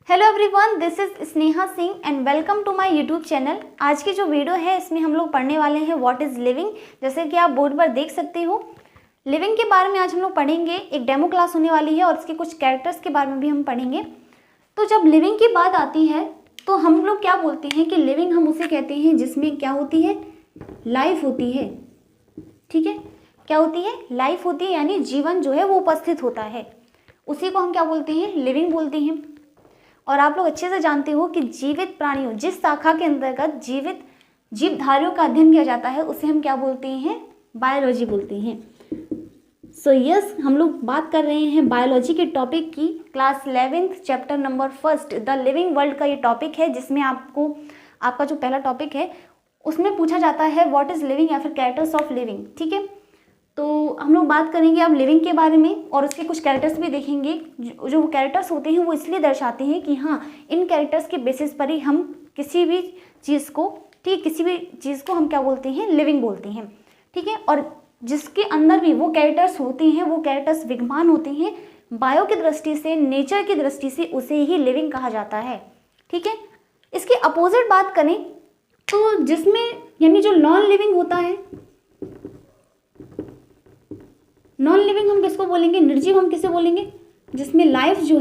Hello everyone, this is Sneha Singh and welcome to my YouTube channel. आज की जो video है इसमें हम लोग पढ़ने वाले हैं व्हाट इज़ लिविंग। जैसे कि आप बोर्ड पर देख सकते हो, लिविंग के बारे में आज हम लोग पढ़ेंगे। एक डेमो क्लास होने वाली है और इसके कुछ कैरेक्टर्स के बारे में भी हम पढ़ेंगे। तो जब लिविंग की बात आती है तो हम लोग क्या बोलते हैं कि लिविंग हम उसे कहते हैं जिसमें क्या होती है, लाइफ होती है। ठीक है, क्या होती है, लाइफ होती है, यानी जीवन जो है वो उपस्थित होता है, उसी को हम क्या बोलते हैं, लिविंग बोलते हैं। और आप लोग अच्छे से जानते हो कि जीवित प्राणियों, जिस शाखा के अंतर्गत जीवित जीवधारियों का अध्ययन किया जाता है उसे हम क्या बोलते हैं, बायोलॉजी बोलते हैं। सो यस, हम लोग बात कर रहे हैं बायोलॉजी के टॉपिक की। Class 11th chapter number 1 the living world का ये टॉपिक है, जिसमें आपका जो पहला टॉपिक है उसमें पूछा जाता है व्हाट इज लिविंग या फिर कैरेक्टर्स ऑफ लिविंग। ठीक है, तो हम लोग बात करेंगे अब लिविंग के बारे में और उसके कुछ कैरेक्टर्स भी देखेंगे। जो कैरेक्टर्स होते हैं वो इसलिए दर्शाते हैं कि हाँ, इन कैरेक्टर्स के बेसिस पर ही हम किसी भी चीज़ को हम क्या बोलते हैं, लिविंग बोलते हैं। ठीक है, और जिसके अंदर भी वो कैरेक्टर्स होते हैं, वो कैरेक्टर्स विद्यमान होते हैं, बायो की दृष्टि से, नेचर की दृष्टि से उसे ही लिविंग कहा जाता है। ठीक है, इसके अपोजिट बात करें तो जिसमें यानी जो नॉन लिविंग होता है, नॉन लिविंग हम किसको बोलेंगे, निर्जीव हम किसे बोलेंगे, जिसमें लाइफ जो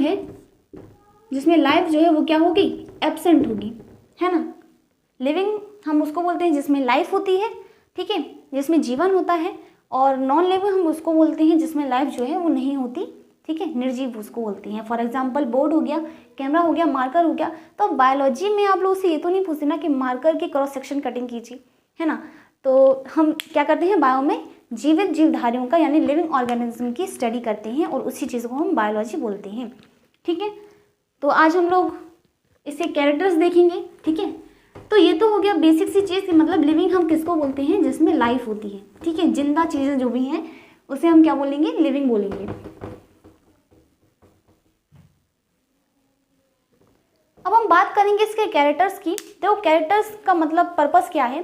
है वो क्या होगी, एब्सेंट होगी, है ना। लिविंग हम उसको बोलते हैं जिसमें लाइफ होती है, ठीक है, जिसमें जीवन होता है। और नॉन लिविंग हम उसको बोलते हैं जिसमें लाइफ जो है वो नहीं होती, ठीक है, निर्जीव उसको बोलते हैं। फॉर एग्जाम्पल बोर्ड हो गया, कैमरा हो गया, मार्कर हो गया। तो बायोलॉजी में आप लोग से ये तो नहीं पूछते ना कि मार्कर की क्रॉस सेक्शन कटिंग कीजिए, है ना। तो हम क्या करते हैं, बायो में जीवित जीवधारियों का यानी लिविंग ऑर्गेनिज्म की स्टडी करते हैं और उसी चीज़ को हम बायोलॉजी बोलते हैं। ठीक है, तो आज हम लोग इसके कैरेक्टर्स देखेंगे। ठीक है, तो ये तो हो गया बेसिक सी चीज़ कि मतलब लिविंग हम किसको बोलते हैं, जिसमें लाइफ होती है। ठीक है, जिंदा चीज़ें जो भी हैं उसे हम क्या बोलेंगे, लिविंग बोलेंगे। अब हम बात करेंगे इसके कैरेक्टर्स की। देखो, कैरेक्टर्स का मतलब पर्पस क्या है।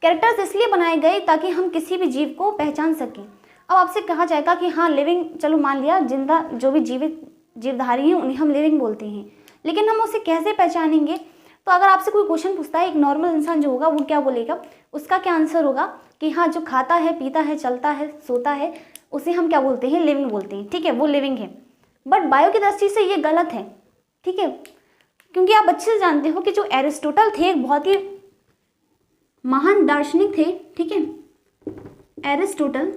कैरेक्टर्स इसलिए बनाए गए ताकि हम किसी भी जीव को पहचान सकें। अब आपसे कहा जाएगा कि हाँ लिविंग, चलो मान लिया जिंदा जो भी जीवित जीवधारी हैं उन्हें हम लिविंग बोलते हैं, लेकिन हम उसे कैसे पहचानेंगे। तो अगर आपसे कोई क्वेश्चन पूछता है, एक नॉर्मल इंसान जो होगा वो क्या बोलेगा, उसका क्या आंसर होगा कि हाँ जो खाता है, पीता है, चलता है, सोता है, उसे हम क्या बोलते हैं, लिविंग बोलते हैं। ठीक है, वो लिविंग है। बट बायो की दृष्टि से ये गलत है। ठीक है, क्योंकि आप अच्छे से जानते हो कि जो एरिस्टोटल थे एक बहुत ही महान दार्शनिक थे। ठीक है, एरिस्टोटल,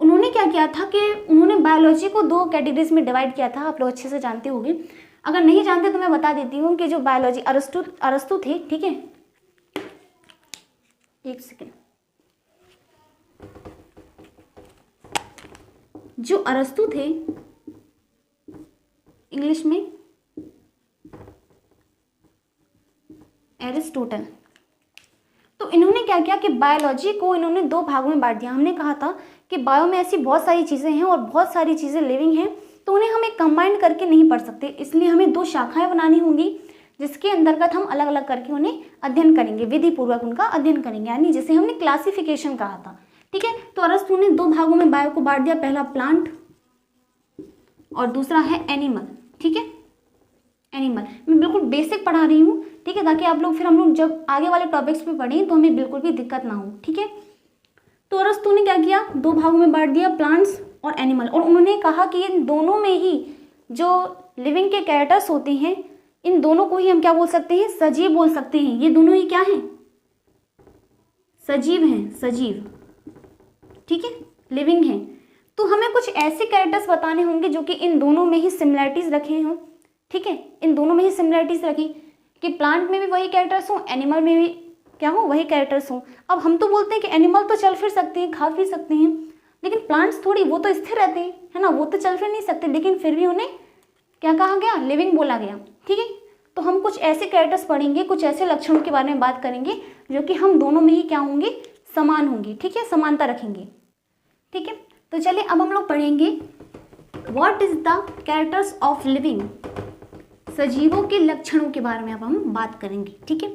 उन्होंने क्या किया था कि उन्होंने बायोलॉजी को दो कैटेगरीज में डिवाइड किया था। आप लोग अच्छे से जानते होंगे, अगर नहीं जानते तो मैं बता देती हूँ कि जो बायोलॉजी अरस्तु थे, ठीक है, एक सेकेंड, जो अरस्तु थे, इंग्लिश में एरिस्टोटल, तो इन्होंने क्या किया कि बायोलॉजी को इन्होंने दो भागों में बांट दिया। हमने कहा था कि बायो में ऐसी बहुत सारी चीज़ें हैं और बहुत सारी चीज़ें लिविंग हैं, तो उन्हें हम एक कंबाइंड करके नहीं पढ़ सकते, इसलिए हमें दो शाखाएं बनानी होंगी जिसके अंतर्गत हम अलग अलग करके उन्हें अध्ययन करेंगे, विधि पूर्वक उनका अध्ययन करेंगे, यानी जिसे हमने क्लासिफिकेशन कहा था। ठीक है, तो अरस्तु ने दो भागों में बायो को बांट दिया, पहला प्लांट और दूसरा है एनिमल। ठीक है, एनिमल मैं बिल्कुल बेसिक पढ़ा रही हूँ, ठीक है, ताकि आप लोग फिर हम लोग जब आगे वाले टॉपिक्स पे पढ़ें तो हमें बिल्कुल भी दिक्कत ना हो। ठीक है, तो अरस्तु ने क्या किया, दो भागों में बांट दिया, प्लांट्स और एनिमल, और उन्होंने कहा कि इन दोनों में ही जो लिविंग के कैरेक्टर्स होते हैं, इन दोनों को ही हम क्या बोल सकते हैं, सजीव बोल सकते हैं। ये दोनों ही क्या हैं, सजीव हैं, सजीव। ठीक है, लिविंग हैं। तो हमें कुछ ऐसे कैरेक्टर्स बताने होंगे जो कि इन दोनों में ही सिमिलैरिटीज रखे हों। ठीक है, इन दोनों में ही सिमिलैरिटीज रखी कि प्लांट में भी वही कैरेक्टर्स हों, एनिमल में भी क्या हो, वही कैरेक्टर्स हों। अब हम तो बोलते हैं कि एनिमल तो चल फिर सकते हैं, खा फिर सकते हैं, लेकिन प्लांट्स थोड़ी, वो तो स्थिर रहते हैं, है ना, वो तो चल फिर नहीं सकते, लेकिन फिर भी उन्हें क्या कहा गया, लिविंग बोला गया। ठीक है, तो हम कुछ ऐसे कैरेक्टर्स पढ़ेंगे, कुछ ऐसे लक्षणों के बारे में बात करेंगे जो कि हम दोनों में ही क्या होंगे, समान होंगे। ठीक है, समानता रखेंगे। ठीक है, तो चलिए अब हम लोग पढ़ेंगे what is the characters of living, सजीवों के लक्षणों के बारे में अब हम बात करेंगे। ठीक है,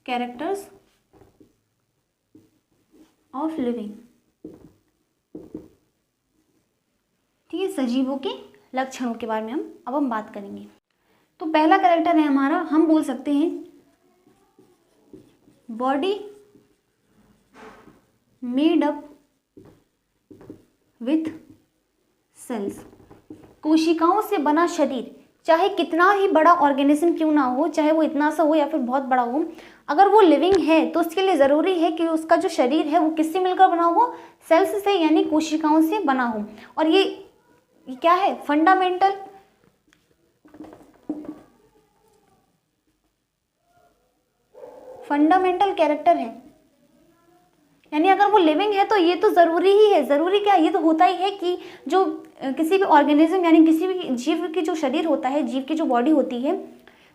कैरेक्टर्स ऑफ लिविंग, ठीक है, सजीवों के लक्षणों के बारे में हम बात करेंगे। तो पहला कैरेक्टर है हमारा, हम बोल सकते हैं body made up with cells, कोशिकाओं से बना शरीर, चाहे कितना ही बड़ा ऑर्गेनिज्म क्यों ना हो, चाहे वो इतना सा हो या फिर बहुत बड़ा हो, अगर वो लिविंग है तो उसके लिए ज़रूरी है कि उसका जो शरीर है वो किससे मिलकर बना हो, सेल्स से यानी कोशिकाओं से बना हो। और ये क्या है, फंडामेंटल कैरेक्टर है, यानी अगर वो लिविंग है तो ये तो ज़रूरी ही है। ज़रूरी क्या, ये तो होता ही है कि जो किसी भी ऑर्गेनिज्म यानी किसी भी जीव की जो शरीर होता है, जीव की जो बॉडी होती है,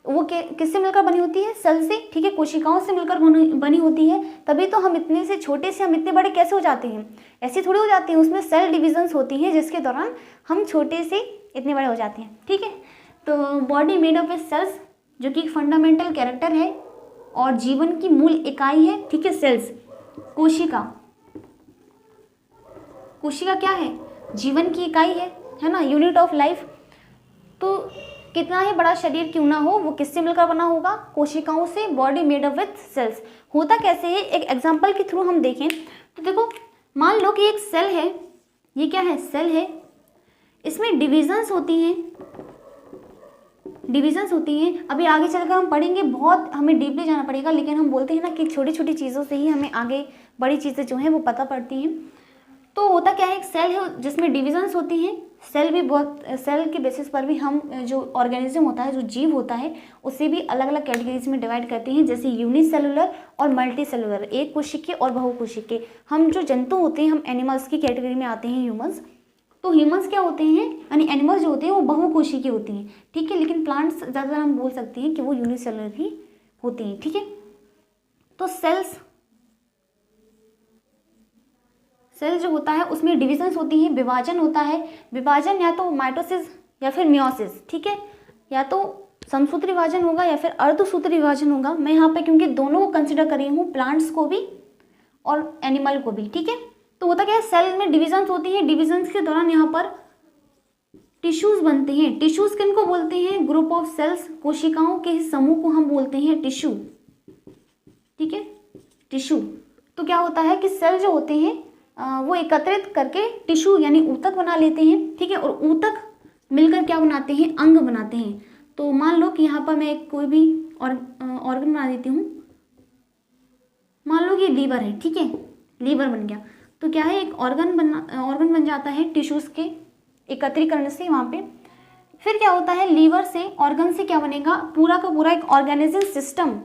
वो किससे मिलकर बनी होती है, सेल से, ठीक है, कोशिकाओं से मिलकर बनी होती है। तभी तो हम इतने से छोटे से हम इतने बड़े कैसे हो जाते हैं, ऐसे थोड़ी हो जाते हैं, उसमें सेल डिविजन्स होती हैं जिसके दौरान हम छोटे से इतने बड़े हो जाते हैं, ठीक है। तो body made up with cells, जो कि फंडामेंटल कैरेक्टर है और जीवन की मूल इकाई है, ठीक है, सेल्स। कोशिका क्या है, जीवन की इकाई है ना, यूनिट ऑफ लाइफ। तो कितना ही बड़ा शरीर क्यों ना हो, वो किससे मिलकर बना होगा, कोशिकाओं से। Body made up with cells होता कैसे है, एक एग्जांपल के थ्रू हम देखें तो देखो, मान लो कि एक सेल है, ये क्या है, सेल है, इसमें डिविजन्स होती हैं। अभी आगे चलकर हम पढ़ेंगे, बहुत हमें डीपली जाना पड़ेगा, लेकिन हम बोलते हैं ना कि छोटी छोटी चीज़ों से ही हमें आगे बड़ी चीज़ें जो हैं वो पता पड़ती हैं। तो होता क्या है, एक सेल है जिसमें डिविजन्स होती हैं। सेल के बेसिस पर भी हम जो ऑर्गेनिज्म होता है, जो जीव होता है, उसे भी अलग अलग कैटेगरीज में डिवाइड करते हैं, जैसे यूनिसेलुलर और मल्टी सेलुलर, एक कोशिकीय और बहुकोशिकीय। हम जो जंतु होते हैं, हम एनिमल्स की कैटेगरी में आते हैं, ह्यूमंस। तो ह्यूमंस क्या होते हैं, यानी एनिमल्स जो होते हैं वो बहुकोशिकीय होती हैं, ठीक है, लेकिन प्लांट्स ज़्यादातर हम बोल सकते हैं कि वो यूनिसेलुलर ही होती हैं, ठीक है। तो सेल जो होता है उसमें डिविजन्स होती हैं, विभाजन होता है। विभाजन या तो माइटोसिस या फिर मियोसिस, ठीक है, या तो समसूत्री विभाजन होगा या फिर अर्धसूत्री विभाजन होगा। मैं यहाँ पे क्योंकि दोनों को कंसिडर कर रही हूँ, प्लांट्स को भी और एनिमल को भी, ठीक है। तो होता क्या है, सेल में डिविजन्स होती हैं, डिविजन्स के दौरान यहाँ पर टिश्यूज बनते हैं। टिश्यूज किनको बोलते हैं, ग्रुप ऑफ सेल्स, कोशिकाओं के समूह को हम बोलते हैं टिश्यू, ठीक है, टिश्यू। तो क्या होता है कि सेल जो होते हैं वो एकत्रित करके टिश्यू यानी ऊतक बना लेते हैं, ठीक है, और ऊतक मिलकर क्या बनाते हैं, अंग बनाते हैं। तो मान लो कि यहाँ पर मैं कोई भी ऑर्गन बना देती हूँ, मान लो कि लीवर है, ठीक है, लीवर बन गया। तो क्या है, एक ऑर्गन बन जाता है टिश्यूज के एकत्रीकरण से वहाँ पे। फिर क्या होता है, लीवर से, ऑर्गन से क्या बनेगा, पूरा का पूरा एक ऑर्गेनिज्म सिस्टम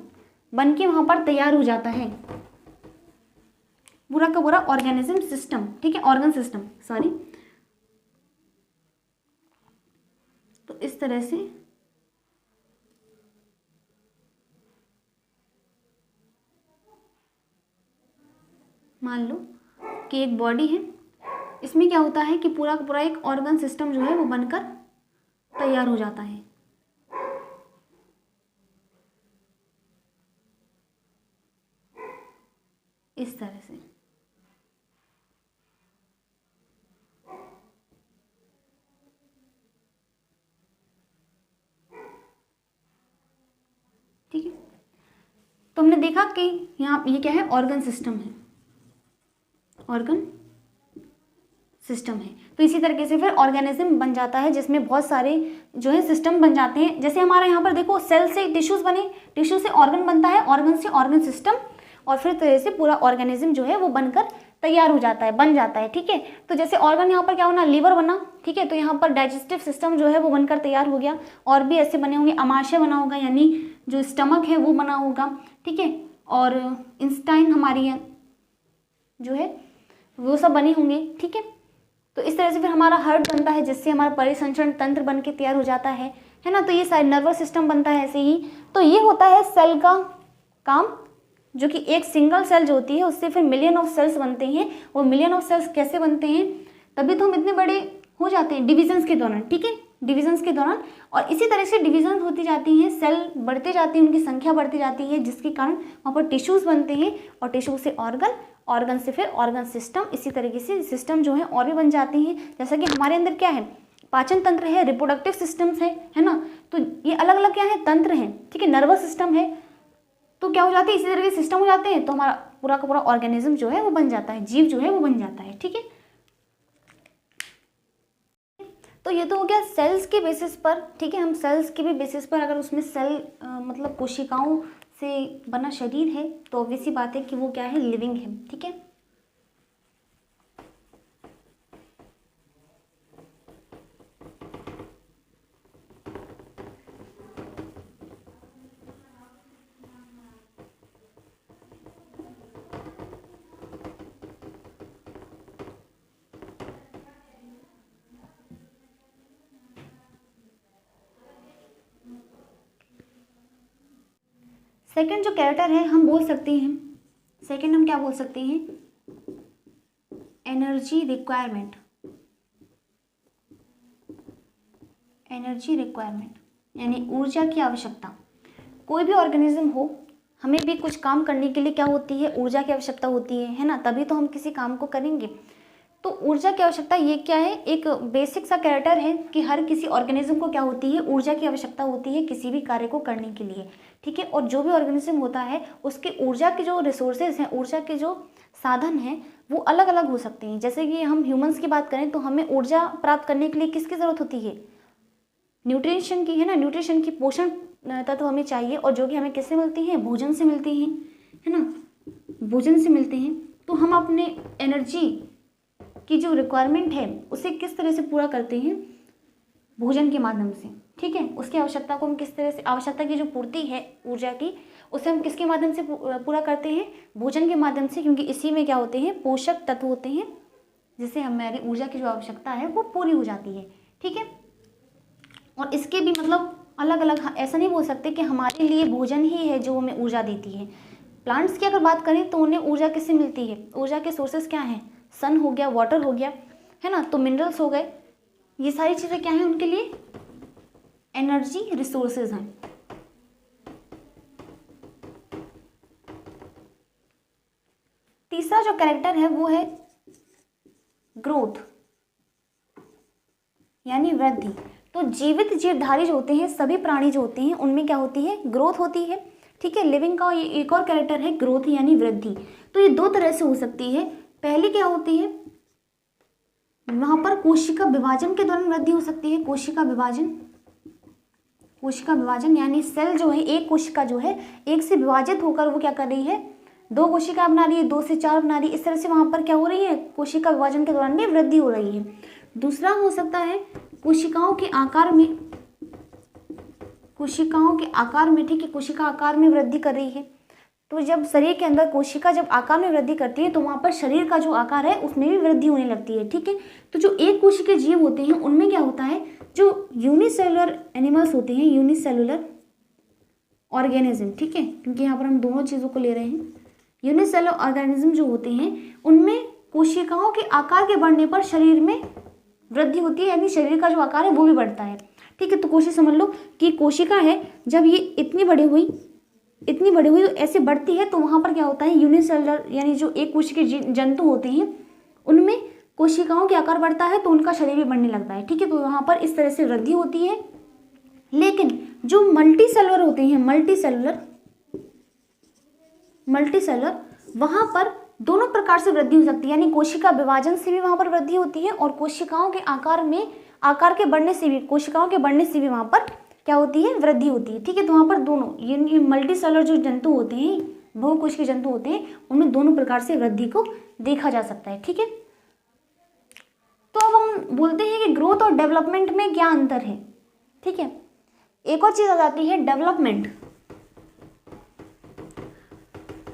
बन के वहाँ पर तैयार हो जाता है, पूरा का पूरा ऑर्गेनिज्म सिस्टम, ठीक है, ऑर्गन सिस्टम, सॉरी। तो इस तरह से मान लो कि एक बॉडी है, इसमें क्या होता है कि पूरा का पूरा एक ऑर्गन सिस्टम जो है वो बनकर तैयार हो जाता है। इस तरह से, ठीक है। तो हमने देखा कि यहाँ ये क्या है, ऑर्गन सिस्टम है, ऑर्गन सिस्टम है। तो इसी तरीके से फिर ऑर्गेनिज्म बन जाता है जिसमें बहुत सारे जो है सिस्टम बन जाते हैं। जैसे हमारे यहाँ पर देखो, सेल से टिश्यूज बने, टिश्यू से ऑर्गन बनता है, ऑर्गन से ऑर्गन सिस्टम, और फिर तरह से पूरा ऑर्गेनिज्म जो है वो बनकर तैयार हो जाता है, बन जाता है, ठीक है। तो जैसे ऑर्गन यहाँ पर क्या बना, लीवर बना, ठीक है, तो यहाँ पर डाइजेस्टिव सिस्टम जो है वो बनकर तैयार हो गया। और भी ऐसे बने होंगे, आमाशय बना होगा, यानी जो स्टमक है वो बना होगा, ठीक है, और इंस्टाइन हमारी जो है वो सब बने होंगे, ठीक है। तो इस तरह से फिर हमारा हार्ट बनता है, जिससे हमारा परिसंचरण तंत्र बन के तैयार हो जाता है ना। तो ये सारे नर्वस सिस्टम बनता है ऐसे ही। तो ये होता है सेल का काम, जो कि एक सिंगल सेल जो होती है उससे फिर मिलियन ऑफ सेल्स बनते हैं। वो मिलियन ऑफ सेल्स कैसे बनते हैं, तभी तो हम इतने बड़े हो जाते हैं डिविजन्स के दौरान, ठीक है। डिविजन्स के दौरान। और इसी तरह से डिविजन होती जाती हैं, सेल बढ़ते जाते हैं, उनकी संख्या बढ़ती जाती है, जिसके कारण वहाँ पर टिश्यूज़ बनते हैं और टिश्यू से ऑर्गन, ऑर्गन से फिर ऑर्गन सिस्टम, इसी तरीके से सिस्टम जो है और भी बन जाते हैं। जैसा कि हमारे अंदर क्या है, पाचन तंत्र है, रिप्रोडक्टिव सिस्टम्स है ना, तो ये अलग अलग क्या है, तंत्र हैं, ठीक है, नर्वस सिस्टम है, तो क्या हो जाते हैं, इसी तरह के सिस्टम हो जाते हैं, तो हमारा पूरा का पूरा ऑर्गेनिज्म जो है वो बन जाता है, जीव जो है वो बन जाता है, ठीक है। तो ये तो हो गया सेल्स के बेसिस पर, ठीक है। हम सेल्स के भी बेसिस पर अगर उसमें सेल मतलब कोशिकाओं से बना शरीर है तो ऑब्वियस सी बात है कि वो क्या है, लिविंग है, ठीक है। सेकंड जो कैरेक्टर है हम बोल सकते हैं, सेकंड हम क्या बोल सकते हैं, एनर्जी रिक्वायरमेंट। एनर्जी रिक्वायरमेंट यानी ऊर्जा की आवश्यकता। कोई भी ऑर्गेनिज्म हो, हमें भी कुछ काम करने के लिए क्या होती है, ऊर्जा की आवश्यकता होती है ना, तभी तो हम किसी काम को करेंगे। तो ऊर्जा की आवश्यकता ये क्या है, एक बेसिक सा कैरेक्टर है कि हर किसी ऑर्गेनिज्म को क्या होती है, ऊर्जा की आवश्यकता होती है किसी भी कार्य को करने के लिए, ठीक है। और जो भी ऑर्गेनिज्म होता है उसके ऊर्जा के जो रिसोर्सेज हैं, ऊर्जा के जो साधन हैं वो अलग अलग हो सकते हैं। जैसे कि हम ह्यूमंस की बात करें तो हमें ऊर्जा प्राप्त करने के लिए किसकी ज़रूरत होती है, न्यूट्रिशन की, है ना, न्यूट्रिशन की, पोषण तत्व हमें चाहिए, और जो कि हमें किससे मिलती हैं, भोजन से मिलती हैं, है ना, भोजन से मिलते हैं। तो हम अपने एनर्जी की जो रिक्वायरमेंट है उसे किस तरह से पूरा करते हैं, भोजन के माध्यम से, ठीक है। उसकी आवश्यकता को हम किस तरह से, आवश्यकता की जो पूर्ति है ऊर्जा की, उसे हम किसके माध्यम से पूरा करते हैं, भोजन के माध्यम से, क्योंकि इसी में क्या होते हैं, पोषक तत्व होते हैं, जिससे हमारी ऊर्जा की जो आवश्यकता है वो पूरी हो जाती है, ठीक है। और इसके भी मतलब अलग अलग, ऐसा नहीं बोल सकते कि हमारे लिए भोजन ही है जो हमें ऊर्जा देती है। प्लांट्स की अगर बात करें तो उन्हें ऊर्जा किससे मिलती है, ऊर्जा के सोर्सेस क्या हैं, सन हो गया, वाटर हो गया, है ना, तो मिनरल्स हो गए, ये सारी चीज़ें क्या हैं उनके लिए, एनर्जी रिसोर्सेज हैं। तीसरा जो कैरेक्टर है वो है ग्रोथ यानी वृद्धि। तो जीवित जीवधारी जो होते हैं, सभी प्राणी जो होते हैं, उनमें क्या होती है, ग्रोथ होती है, ठीक है। लिविंग का ये एक और कैरेक्टर है ग्रोथ यानी वृद्धि। तो ये दो तरह से हो सकती है। पहली क्या होती है, वहां पर कोशिका विभाजन के दौरान वृद्धि हो सकती है, कोशिका विभाजन, कोशिका विभाजन यानी सेल जो है, एक कोशिका जो है एक से विभाजित होकर वो क्या कर रही है, दो कोशिका बना रही है, 2 से 4 बना रही है, इस तरह से वहां पर क्या हो रही है, कोशिका विभाजन के दौरान भी वृद्धि हो रही है। दूसरा हो सकता है कोशिकाओं के आकार में, कोशिकाओं के आकार में, ठीक है, कोशिका आकार में वृद्धि कर रही है। तो जब शरीर के अंदर कोशिका जब आकार में वृद्धि करती है तो वहाँ पर शरीर का जो आकार है उसमें भी वृद्धि होने लगती है, ठीक है। तो जो एक कोशिकीय जीव होते हैं उनमें क्या होता है, जो यूनिसेलुलर एनिमल्स होते हैं, यूनिसेलुलर ऑर्गेनिज्म, ठीक है, क्योंकि यहाँ पर हम दोनों चीज़ों को ले रहे हैं। यूनिसेलुलर ऑर्गेनिज्म जो होते हैं उनमें कोशिकाओं के आकार के बढ़ने पर शरीर में वृद्धि होती है, यानी शरीर का जो आकार है वो भी बढ़ता है, ठीक है। तो कोशिश समझ लो कि कोशिका है, जब ये इतनी बड़ी हुई तो ऐसे बढ़ती है, तो वहाँ पर क्या होता है, यूनिसेलुलर यानी जो एक कोशिकीय जंतु होते हैं उनमें कोशिकाओं के आकार बढ़ता है तो उनका शरीर भी बढ़ने लगता है, ठीक है। तो वहाँ पर इस तरह से वृद्धि होती है। लेकिन जो मल्टी सेलुलर होते हैं, मल्टी सेलुलर वहाँ पर दोनों प्रकार से वृद्धि हो सकती है, यानी कोशिका विभाजन से भी वहाँ पर वृद्धि होती है और कोशिकाओं के आकार के बढ़ने से भी, कोशिकाओं के बढ़ने से भी वहाँ पर क्या होती है, वृद्धि होती है, ठीक है। तो वहाँ पर दोनों ये मल्टी सेलुलर जो जंतु होते हैं, बहुकोशिकीय जंतु होते हैं, उनमें दोनों प्रकार से वृद्धि को देखा जा सकता है, ठीक है। तो अब हम बोलते हैं कि ग्रोथ और डेवलपमेंट में क्या अंतर है, ठीक है। एक और चीज आ जाती है डेवलपमेंट।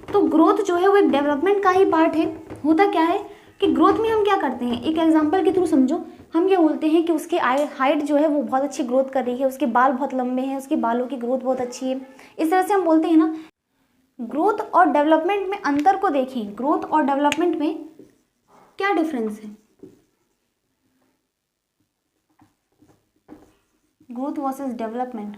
तो ग्रोथ जो है वो एक डेवलपमेंट का ही पार्ट है। होता क्या है कि ग्रोथ में हम क्या करते हैं, एक एग्जांपल के थ्रू समझो। हम क्या बोलते हैं कि उसकी हाइट जो है वो बहुत अच्छी ग्रोथ कर रही है, उसके बाल बहुत लंबे हैं, उसके बालों की ग्रोथ बहुत अच्छी है, इस तरह से हम बोलते हैं ना। ग्रोथ और डेवलपमेंट में अंतर को देखें, ग्रोथ और डेवलपमेंट में क्या डिफरेंस है। Growth versus development.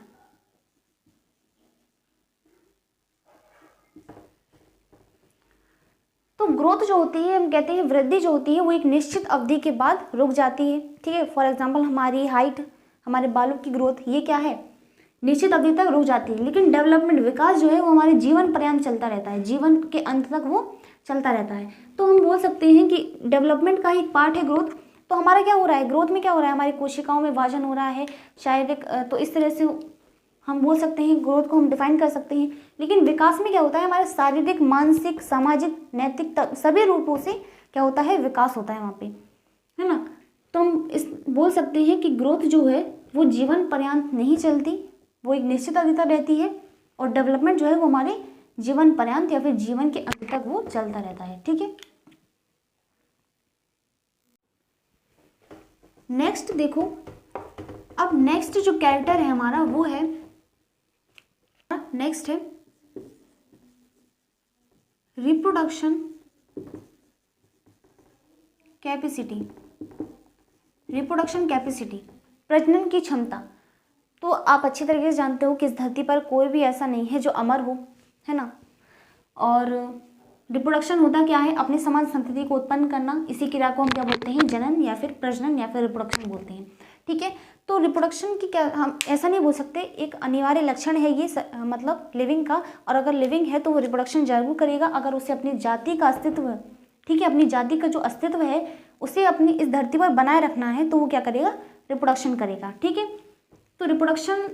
तो ग्रोथ जो होती है, हम कहते हैं वृद्धि जो होती है वो एक निश्चित अवधि के बाद रुक जाती है, ठीक है। फॉर एग्जांपल हमारी हाइट, हमारे बालों की ग्रोथ, ये क्या है, निश्चित अवधि तक रुक जाती है। लेकिन डेवलपमेंट, विकास जो है वो हमारे जीवन पर्यंत चलता रहता है, जीवन के अंत तक वो चलता रहता है। तो हम बोल सकते हैं कि डेवलपमेंट का ही एक पार्ट है ग्रोथ। तो हमारा क्या हो रहा है, ग्रोथ में क्या हो रहा है, हमारी कोशिकाओं में विभाजन हो रहा है, शारीरिक, तो इस तरह से हम बोल सकते हैं ग्रोथ को हम डिफाइन कर सकते हैं। लेकिन विकास में क्या होता है, हमारे शारीरिक, मानसिक, सामाजिक, नैतिक सभी रूपों से क्या होता है, विकास होता है वहाँ पे, है ना। तो हम इस बोल सकते हैं कि ग्रोथ जो है वो जीवन पर्यंत नहीं चलती, वो एक निश्चित अवधि तक रहती है। और डेवलपमेंट जो है वो हमारे जीवन पर्यंत या फिर जीवन के अंत तक वो चलता रहता है, ठीक है। नेक्स्ट देखो, अब नेक्स्ट जो कैरेक्टर है हमारा वो है, नेक्स्ट है रिप्रोडक्शन कैपेसिटी। रिप्रोडक्शन कैपेसिटी, प्रजनन की क्षमता। तो आप अच्छी तरीके से जानते हो कि इस धरती पर कोई भी ऐसा नहीं है जो अमर हो, है ना। और रिप्रोडक्शन होता क्या है, अपने समान संतति को उत्पन्न करना। इसी क्रिया को हम क्या बोलते हैं, जनन या फिर प्रजनन या फिर रिप्रोडक्शन बोलते हैं, ठीक है। तो रिप्रोडक्शन की क्या, हम ऐसा नहीं बोल सकते, एक अनिवार्य लक्षण है ये मतलब लिविंग का। और अगर लिविंग है तो वो रिप्रोडक्शन जरूर करेगा, अगर उसे अपनी जाति का अस्तित्व, ठीक है, अपनी जाति का जो अस्तित्व है उसे अपनी इस धरती पर बनाए रखना है, तो वो क्या करेगा, रिप्रोडक्शन करेगा, ठीक है। तो रिप्रोडक्शन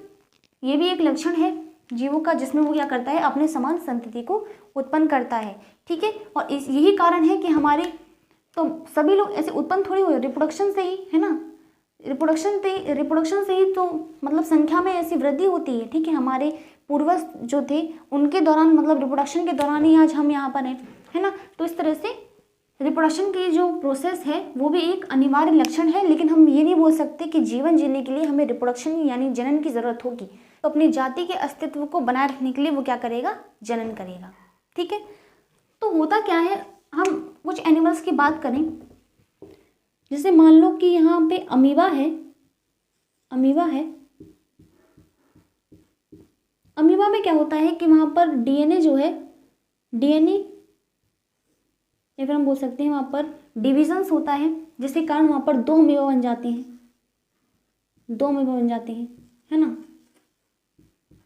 ये भी एक लक्षण है जीवों का, जिसमें वो क्या करता है, अपने समान संतति को उत्पन्न करता है, ठीक है। और यही कारण है कि हमारे, तो सभी लोग ऐसे उत्पन्न थोड़ी हुए, रिप्रोडक्शन से ही, है ना। रिप्रोडक्शन से ही तो मतलब संख्या में ऐसी वृद्धि होती है, ठीक है। हमारे पूर्वज जो थे उनके दौरान, मतलब रिप्रोडक्शन के दौरान ही आज हम यहाँ पर हैं, है ना। तो इस तरह से रिप्रोडक्शन की जो प्रोसेस है वो भी एक अनिवार्य लक्षण है। लेकिन हम ये नहीं बोल सकते कि जीवन जीने के लिए हमें रिप्रोडक्शन यानी जनन की ज़रूरत होगी। तो अपनी जाति के अस्तित्व को बनाए रखने के लिए वो क्या करेगा, जनन करेगा, ठीक है। तो होता क्या है, हम कुछ एनिमल्स की बात करें, जैसे मान लो कि यहाँ पे अमीबा है, अमीबा में क्या होता है कि वहाँ पर डीएनए जो है, डीएनए या फिर हम बोल सकते हैं वहाँ पर डिविजन्स होता है, जिसके कारण वहाँ पर दो अमीबा बन जाते हैं, है ना।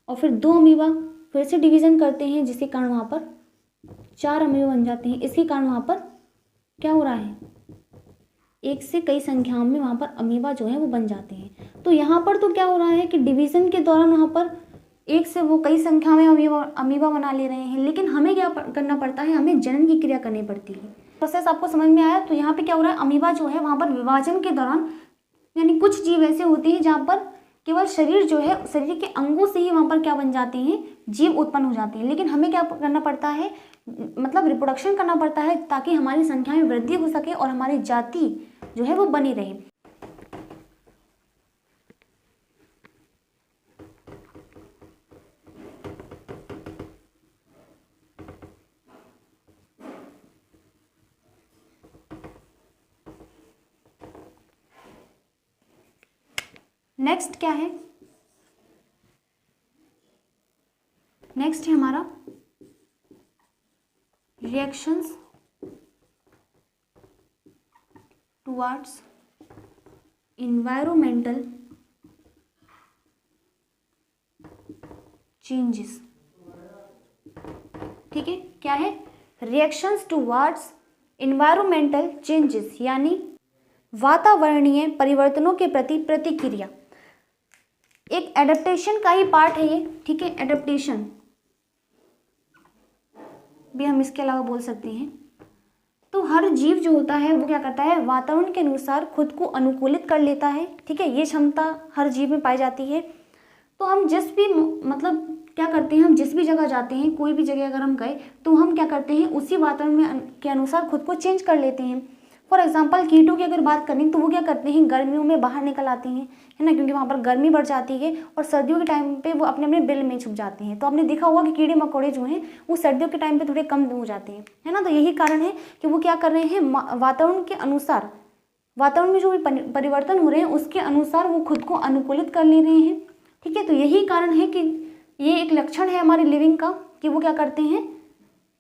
और फिर दो अमीबा फिर से डिवीज़न करते हैं, जिसके कारण वहाँ पर 4 अमीबा बन जाते हैं। इसके कारण वहाँ पर क्या हो रहा है, एक से कई संख्याओं में वहाँ पर अमीबा जो है वो बन जाते हैं। तो यहाँ पर तो क्या हो रहा है कि डिवीज़न के दौरान वहाँ पर एक से वो कई संख्या में अमीबा बना ले रहे हैं। लेकिन हमें क्या करना पड़ता है, हमें जनन की क्रिया करनी पड़ती है। प्रोसेस आपको समझ में आया। तो यहाँ पे क्या हो रहा है, अमीबा जो है वहाँ पर विभाजन के दौरान, यानी कुछ जीव ऐसे होते हैं जहाँ पर केवल शरीर जो है, शरीर के अंगों से ही वहाँ पर क्या बन जाते हैं, जीव उत्पन्न हो जाते हैं। लेकिन हमें क्या करना पड़ता है, मतलब रिप्रोडक्शन करना पड़ता है, ताकि हमारी संख्या में वृद्धि हो सके और हमारी जाति जो है वो बनी रहे। नेक्स्ट क्या है, नेक्स्ट है हमारा रिएक्शंस टुवर्ड्स इन्वायरमेंटल चेंजेस, ठीक है। क्या है, रिएक्शंस टुवर्ड्स इन्वायरमेंटल चेंजेस, यानी वातावरणीय परिवर्तनों के प्रति प्रतिक्रिया। एक एडेप्टेशन का ही पार्ट है ये, ठीक है। एडेप्टेशन भी हम इसके अलावा बोल सकते हैं। तो हर जीव जो होता है वो क्या करता है, वातावरण के अनुसार खुद को अनुकूलित कर लेता है, ठीक है। ये क्षमता हर जीव में पाई जाती है। तो हम जिस भी, मतलब क्या करते हैं, हम जिस भी जगह जाते हैं, कोई भी जगह अगर हम गए तो हम क्या करते हैं, उसी वातावरण में के अनुसार खुद को चेंज कर लेते हैं। फॉर एग्जाम्पल कीटों की अगर बात करें तो वो क्या करते हैं, गर्मियों में बाहर निकल आती हैं, है ना, क्योंकि वहाँ पर गर्मी बढ़ जाती है। और सर्दियों के टाइम पे वो अपने अपने बिल में छुप जाते हैं। तो आपने देखा होगा कि कीड़े मकोड़े जो हैं वो सर्दियों के टाइम पे थोड़े कम हो जाते हैं, है ना। तो यही कारण है कि वो क्या कर रहे हैं, वातावरण के अनुसार वातावरण में जो भी परिवर्तन हो रहे हैं उसके अनुसार वो खुद को अनुकूलित कर ले रहे हैं। ठीक है, तो यही कारण है कि ये एक लक्षण है हमारे लिविंग का कि वो क्या करते हैं,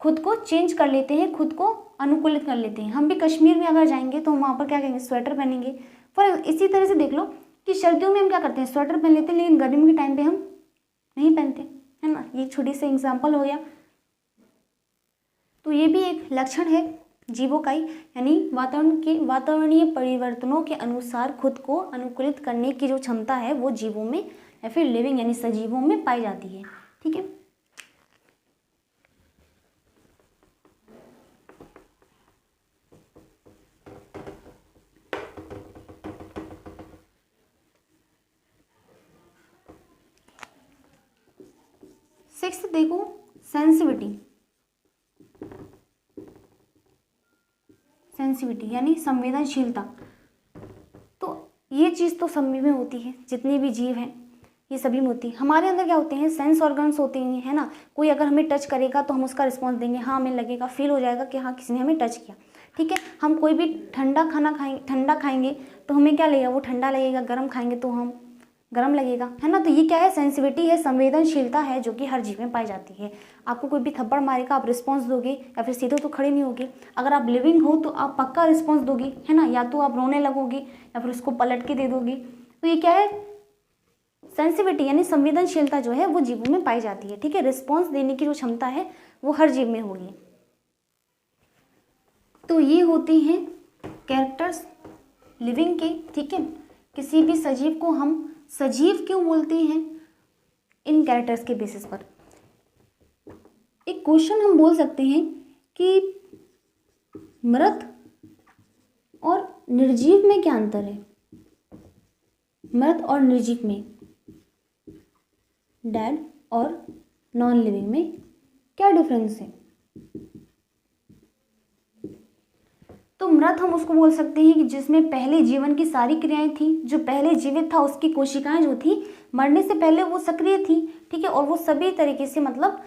खुद को चेंज कर लेते हैं, खुद को अनुकूलित कर लेते हैं। हम भी कश्मीर में अगर जाएंगे तो हम वहाँ पर क्या करेंगे, स्वेटर पहनेंगे। पर इसी तरह से देख लो कि सर्दियों में हम क्या करते हैं, स्वेटर पहन लेते हैं, लेकिन गर्मी के टाइम पे हम नहीं पहनते, है ना। ये छोटी सी एग्जाम्पल हो गया। तो ये भी एक लक्षण है जीवों का ही, यानी वातावरणीय परिवर्तनों के अनुसार खुद को अनुकूलित करने की जो क्षमता है वो जीवों में या फिर लिविंग यानी सजीवों में पाई जाती है। ठीक है, सिक्स्थ देखो, सेंसिटिविटी यानी संवेदनशीलता। तो ये चीज़ तो सभी में होती है, जितने भी जीव हैं ये सभी में होती है। हमारे अंदर क्या होते हैं, सेंस ऑर्गन्स होते हैं, है ना। कोई अगर हमें टच करेगा तो हम उसका रिस्पॉन्स देंगे, हाँ हमें लगेगा, फील हो जाएगा कि हाँ किसी ने हमें टच किया। ठीक है, हम कोई भी ठंडा खाएंगे तो हमें क्या लगेगा, वो ठंडा लगेगा, गर्म खाएंगे तो हम गर्म लगेगा, है ना। तो ये क्या है, सेंसिटिविटी है, संवेदनशीलता है जो कि हर जीव में पाई जाती है। आपको कोई भी थप्पड़ मारेगा आप रिस्पॉन्स दोगे, या फिर सीधे तो खड़े नहीं होगे। अगर आप लिविंग हो तो आप पक्का रिस्पॉन्स दोगे, है ना, या तो आप रोने लगोगे या फिर उसको पलट के दे दोगे। तो ये क्या है, सेंसिटिविटी यानी संवेदनशीलता जो है वो जीवों में पाई जाती है। ठीक है, रिस्पॉन्स देने की जो क्षमता है वो हर जीव में होगी। तो ये होती हैं कैरेक्टर्स लिविंग के। ठीक है, किसी भी सजीव को हम सजीव क्यों बोलते हैं, इन कैरेक्टर्स के बेसिस पर। एक क्वेश्चन हम बोल सकते हैं कि मृत और निर्जीव में क्या अंतर है, मृत और निर्जीव में, डेड और नॉन लिविंग में क्या डिफरेंस है। तो मृत हम उसको बोल सकते हैं कि जिसमें पहले जीवन की सारी क्रियाएं थी, जो पहले जीवित था उसकी कोशिकाएं जो थी मरने से पहले वो सक्रिय थी। ठीक है, और वो सभी तरीके से मतलब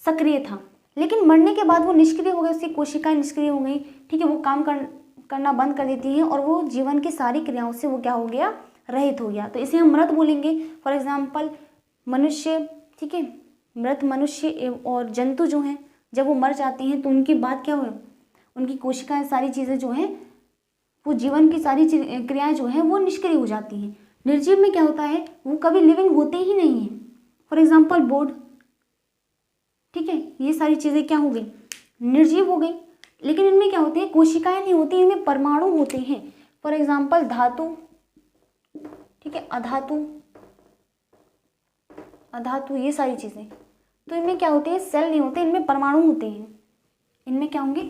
सक्रिय था, लेकिन मरने के बाद वो निष्क्रिय हो गए, उसकी कोशिकाएं निष्क्रिय हो गई। ठीक है, वो काम करना बंद कर देती हैं और वो जीवन की सारी क्रियाओं से वो क्या हो गया, रहित हो गया। तो इसे हम मृत बोलेंगे। फॉर एग्जाम्पल मनुष्य, ठीक है, मृत मनुष्य और जंतु जो हैं जब वो मर जाते हैं तो उनकी बात क्या हो, उनकी कोशिकाएं सारी चीज़ें जो हैं वो जीवन की सारी क्रियाएं जो हैं वो निष्क्रिय हो जाती हैं। निर्जीव में क्या होता है, वो कभी लिविंग होते ही नहीं है। फॉर एग्जाम्पल बोर्ड, ठीक है, ये सारी चीज़ें क्या हो गई, निर्जीव हो गई। लेकिन इनमें क्या होते हैं, कोशिकाएं नहीं होती, इनमें परमाणु होते हैं। फॉर एग्जाम्पल धातु, ठीक है, अधातु, ये सारी चीज़ें, तो इनमें क्या होते हैं, सेल नहीं होते, इनमें परमाणु होते हैं। इनमें क्या होंगे,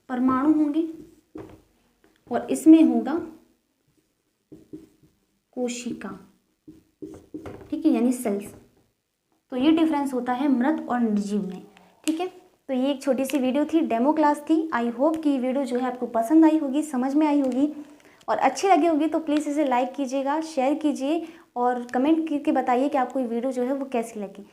परमाणु होंगे, और इसमें होगा कोशिका। ठीक है, यानी सेल्स। तो ये डिफरेंस होता है मृत और निर्जीव में। ठीक है, तो ये एक छोटी सी वीडियो थी, डेमो क्लास थी। आई होप कि ये वीडियो जो है आपको पसंद आई होगी, समझ में आई होगी, और अच्छी लगी होगी तो प्लीज़ इसे लाइक कीजिएगा, शेयर कीजिए और कमेंट करके बताइए कि आपको ये वीडियो जो है वो कैसी लगी।